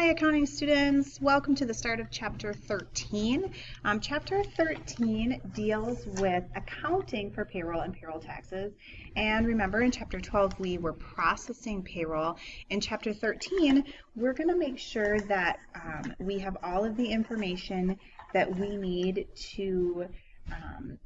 Hi, accounting students. Welcome to the start of Chapter 13. Chapter 13 deals with accounting for payroll and payroll taxes. And remember, in Chapter 12, we were processing payroll. In Chapter 13, we're going to make sure that we have all of the information that we need to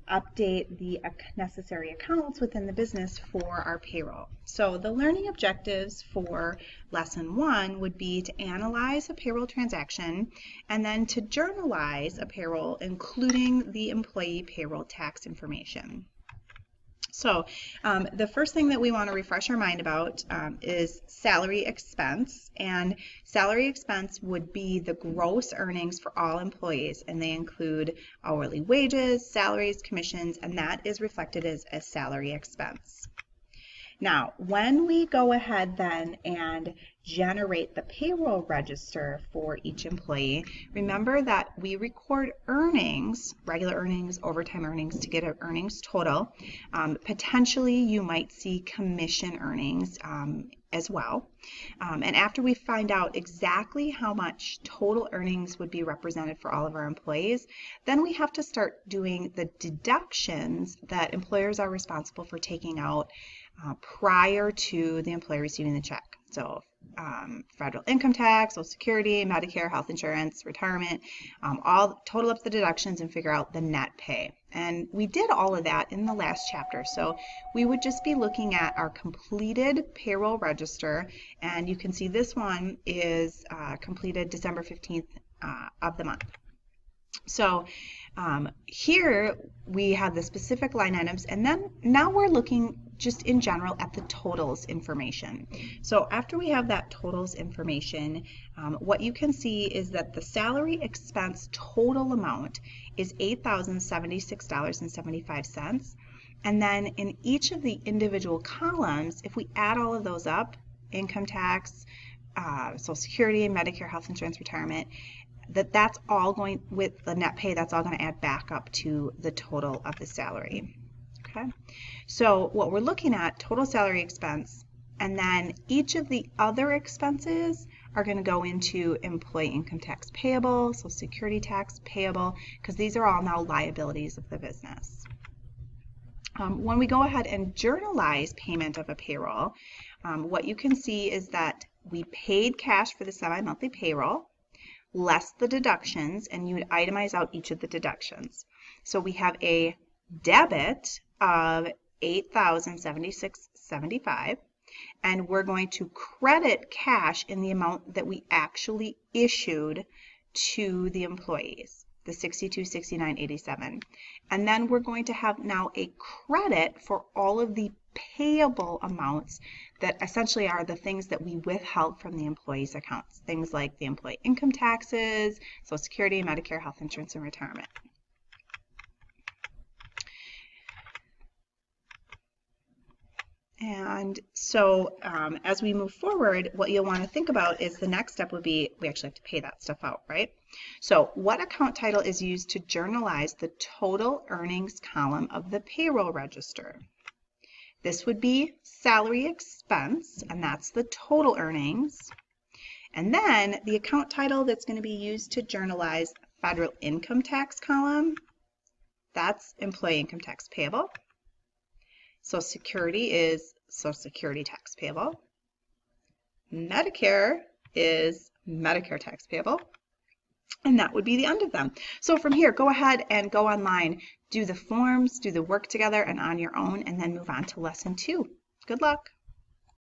update the necessary accounts within the business for our payroll. So the learning objectives for lesson 1 would be to analyze a payroll transaction and then to journalize a payroll, including the employee payroll tax information. So the first thing that we want to refresh our mind about is salary expense, and salary expense would be the gross earnings for all employees, and they include hourly wages, salaries, commissions, and that is reflected as a salary expense. Now, when we go ahead then and generate the payroll register for each employee, remember that we record earnings, regular earnings, overtime earnings to get an earnings total. Potentially you might see commission earnings as well. And after we find out exactly how much total earnings would be represented for all of our employees, then we have to start doing the deductions that employers are responsible for taking out prior to the employee receiving the check. So federal income tax, Social Security, Medicare, health insurance, retirement, all total up the deductions and figure out the net pay. And we did all of that in the last chapter. So we would just be looking at our completed payroll register, and you can see this one is completed December 15th of the month. So here we have the specific line items, and then now we're looking just in general at the totals information. So after we have that totals information, what you can see is that the salary expense total amount is $8,076.75. And then in each of the individual columns, if we add all of those up, income tax, Social Security, Medicare, health insurance, retirement, that's all going with the net pay, that's all going to add back up to the total of the salary. Okay, so what we're looking at, total salary expense, and then each of the other expenses are going to go into employee income tax payable, Social Security tax payable, because these are all now liabilities of the business. When we go ahead and journalize payment of a payroll, what you can see is that we paid cash for the semi-monthly payroll, less the deductions, and you would itemize out each of the deductions. So we have a debit of $8,076.75, and we're going to credit cash in the amount that we actually issued to the employees, the $62.69.87. And then we're going to have now a credit for all of the payable amounts that essentially are the things that we withheld from the employees' accounts, things like the employee income taxes, Social Security, Medicare, health insurance, and retirement. And so as we move forward, what you'll want to think about is the next step would be we actually have to pay that stuff out, right? So what account title is used to journalize the total earnings column of the payroll register? This would be salary expense, and that's the total earnings. And then the account title that's going to be used to journalize federal income tax column, that's employee income tax payable. Social Security is Social Security tax payable. Medicare is Medicare tax payable. And that would be the end of them. So from here, go ahead and go online, do the forms, do the work together and on your own, and then move on to lesson 2. Good luck.